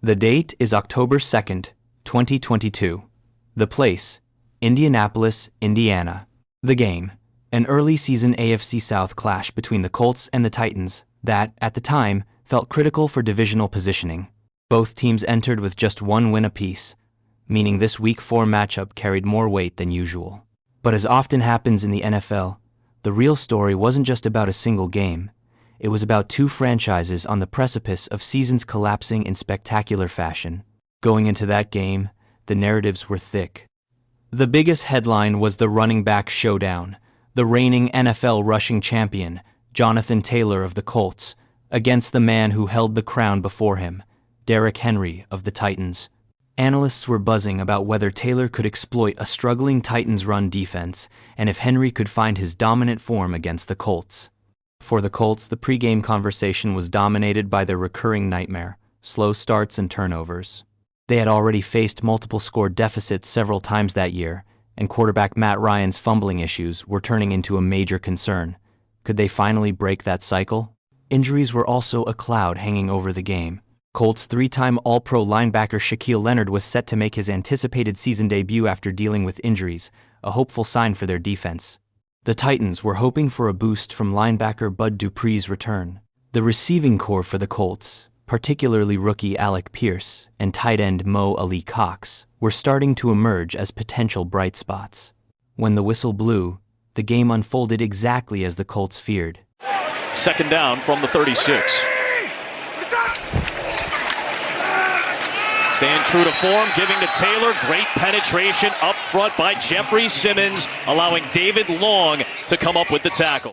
The date is October 2nd, 2022. The place, Indianapolis, Indiana. The game, an early season AFC South clash between the Colts and the Titans that, at the time, felt critical for divisional positioning. Both teams entered with just one win apiece, meaning this Week 4 matchup carried more weight than usual. But as often happens in the NFL, the real story wasn't just about a single game. It was about two franchises on the precipice of seasons collapsing in spectacular fashion. Going into that game, the narratives were thick. The biggest headline was the running back showdown, the reigning NFL rushing champion, Jonathan Taylor of the Colts, against the man who held the crown before him, Derrick Henry of the Titans. Analysts were buzzing about whether Taylor could exploit a struggling Titans run defense and if Henry could find his dominant form against the Colts. For the Colts, the pregame conversation was dominated by their recurring nightmare, slow starts and turnovers. They had already faced multiple score deficits several times that year, and quarterback Matt Ryan's fumbling issues were turning into a major concern. Could they finally break that cycle? Injuries were also a cloud hanging over the game. Colts three-time All-Pro linebacker Shaquille Leonard was set to make his anticipated season debut after dealing with injuries, a hopeful sign for their defense. The Titans were hoping for a boost from linebacker Bud Dupree's return. The receiving corps for the Colts, particularly rookie Alec Pierce and tight end Mo Ali Cox, were starting to emerge as potential bright spots. When the whistle blew, the game unfolded exactly as the Colts feared. Second down from the 36. Staying true to form, giving to Taylor. Great penetration up front by Jeffrey Simmons, allowing David Long to come up with the tackle.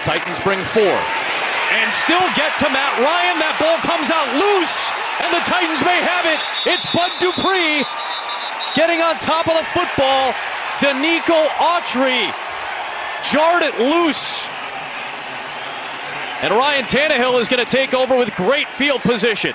Titans bring 4. And still get to Matt Ryan. That ball comes out loose, and the Titans may have it. It's Bud Dupree getting on top of the football. Danico Autry jarred it loose. And Ryan Tannehill is going to take over with great field position.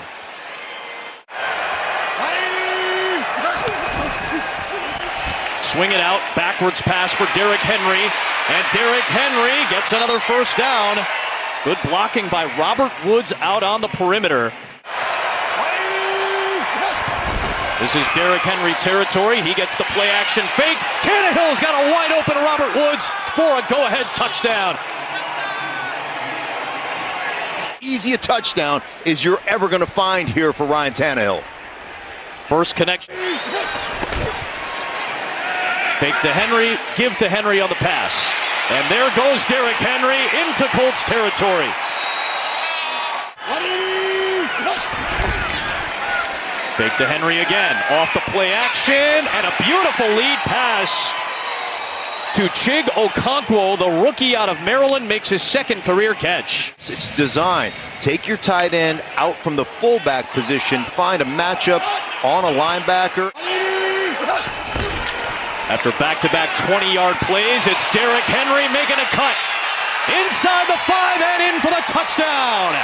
Swing it out, backwards pass for Derrick Henry. And Derrick Henry gets another first down. Good blocking by Robert Woods out on the perimeter. This is Derrick Henry territory. He gets the play action fake. Tannehill's got a wide open Robert Woods for a go-ahead touchdown. Easy a touchdown as you're ever going to find here for Ryan Tannehill. First connection. Fake to Henry, give to Henry on the pass. And there goes Derrick Henry into Colts territory. Fake to Henry again, off the play action, and a beautiful lead pass to Chig Okonkwo, the rookie out of Maryland, makes his second career catch. It's designed. Take your tight end out from the fullback position, find a matchup on a linebacker. After back-to-back 20-yard plays, it's Derrick Henry making a cut. Inside the 5 and in for the touchdown.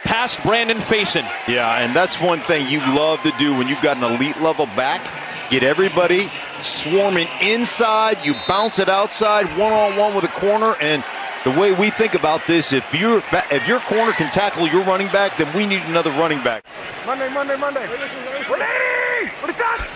Past Brandon Faison. Yeah, and that's one thing you love to do when you've got an elite level back. Get everybody swarming inside, you bounce it outside, one-on-one with a corner, and the way we think about this, if your corner can tackle your running back, then we need another running back. Monday. What is that?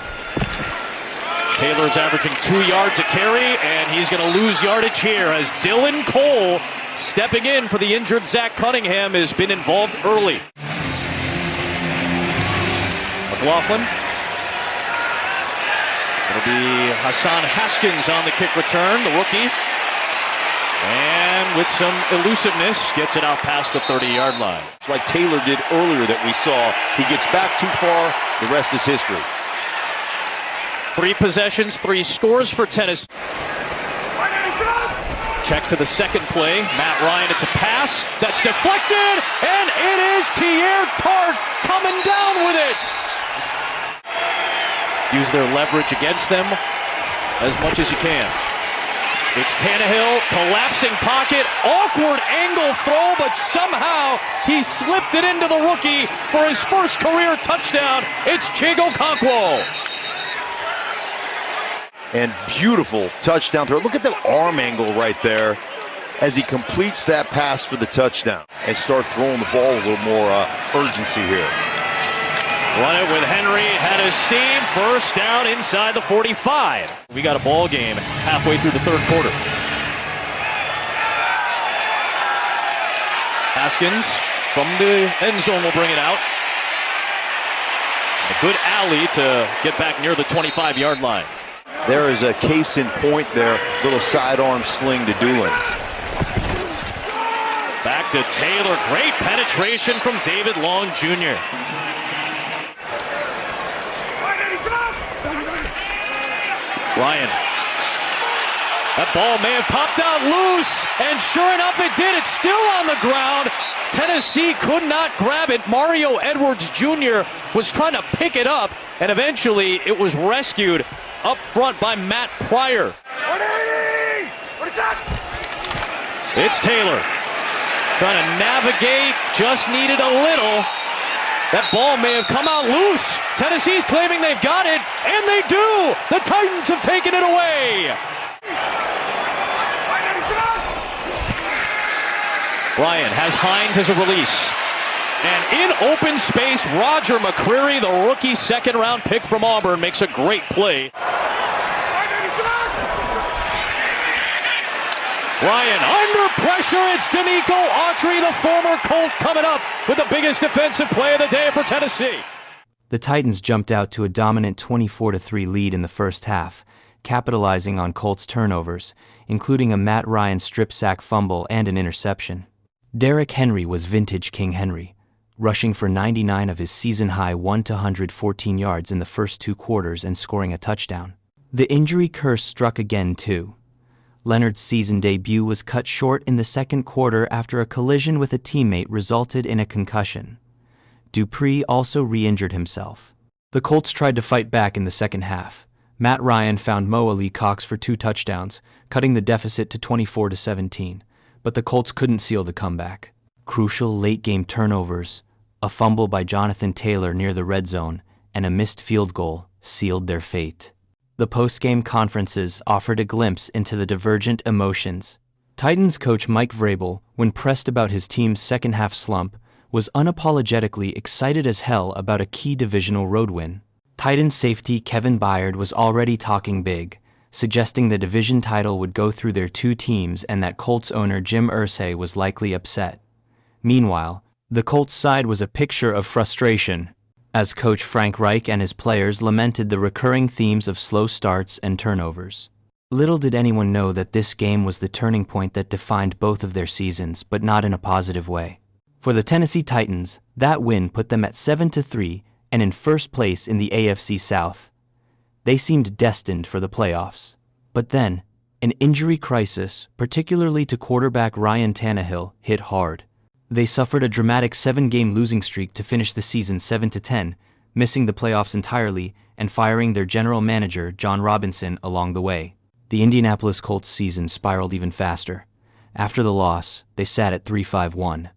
Taylor's averaging 2 yards a carry, and he's going to lose yardage here as Dylan Cole, stepping in for the injured Zach Cunningham, has been involved early. McLaughlin. It'll be Hassan Haskins on the kick return, the rookie. And with some elusiveness, gets it out past the 30-yard line. Like Taylor did earlier that we saw. He gets back too far, the rest is history. 3 possessions, 3 scores for Tennessee. Check to the second play. Matt Ryan, it's a pass that's deflected, and it is Tier Tart coming down with it. Use their leverage against them as much as you can. It's Tannehill, collapsing pocket, awkward angle throw, but somehow he slipped it into the rookie for his first career touchdown. It's Chig Okonkwo. And beautiful touchdown throw. Look at the arm angle right there as he completes that pass for the touchdown. And start throwing the ball with a little more urgency here. Run it with Henry, head of steam, first down inside the 45. We got a ball game halfway through the third quarter. Haskins from the end zone will bring it out. A good alley to get back near the 25-yard line. There is a case in point there, little sidearm sling to Doolin. Back to Taylor, great penetration from David Long Jr. Ryan. That ball may have popped out loose, and sure enough it did. It's still on the ground. Tennessee could not grab it. Mario Edwards Jr. was trying to pick it up, and eventually it was rescued up front by Matt Pryor. It's Taylor. Trying to navigate, just needed a little. That ball may have come out loose. Tennessee's claiming they've got it, and they do! The Titans have taken it away! Ryan has Hines as a release. And in open space, Roger McCreary, the rookie second-round pick from Auburn, makes a great play. Ryan under pressure. It's Danico Autry, the former Colt, coming up with the biggest defensive play of the day for Tennessee. The Titans jumped out to a dominant 24-3 lead in the first half, capitalizing on Colts turnovers, including a Matt Ryan strip sack fumble and an interception. Derrick Henry was vintage King Henry, rushing for 99 of his season-high 1-114 yards in the first two quarters and scoring a touchdown. The injury curse struck again, too. Leonard's season debut was cut short in the second quarter after a collision with a teammate resulted in a concussion. Dupree also re-injured himself. The Colts tried to fight back in the second half. Matt Ryan found Mo Alie-Cox for 2 touchdowns, cutting the deficit to 24-17, but the Colts couldn't seal the comeback. Crucial late-game turnovers, a fumble by Jonathan Taylor near the red zone, and a missed field goal sealed their fate. The post-game conferences offered a glimpse into the divergent emotions. Titans coach Mike Vrabel, when pressed about his team's second-half slump, was unapologetically excited as hell about a key divisional road win. Titans safety Kevin Byard was already talking big, suggesting the division title would go through their two teams and that Colts owner Jim Irsay was likely upset. Meanwhile, the Colts side was a picture of frustration, as Coach Frank Reich and his players lamented the recurring themes of slow starts and turnovers. Little did anyone know that this game was the turning point that defined both of their seasons, but not in a positive way. For the Tennessee Titans, that win put them at 7-3 and in first place in the AFC South. They seemed destined for the playoffs. But then, an injury crisis, particularly to quarterback Ryan Tannehill, hit hard. They suffered a dramatic 7-game losing streak to finish the season 7-10, missing the playoffs entirely and firing their general manager, John Robinson, along the way. The Indianapolis Colts season spiraled even faster. After the loss, they sat at 3-5-1.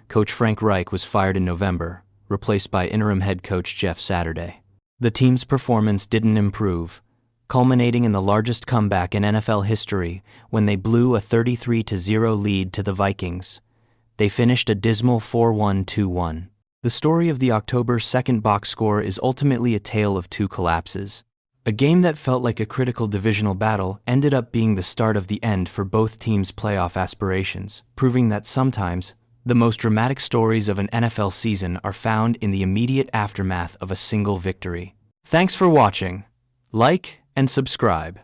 Coach Frank Reich was fired in November, replaced by interim head coach Jeff Saturday. The team's performance didn't improve, culminating in the largest comeback in NFL history when they blew a 33-0 lead to the Vikings. They finished a dismal 4-1-2-1. The story of the October 2nd box score is ultimately a tale of two collapses. A game that felt like a critical divisional battle ended up being the start of the end for both teams' playoff aspirations, proving that sometimes the most dramatic stories of an NFL season are found in the immediate aftermath of a single victory. Thanks for watching. Like and subscribe.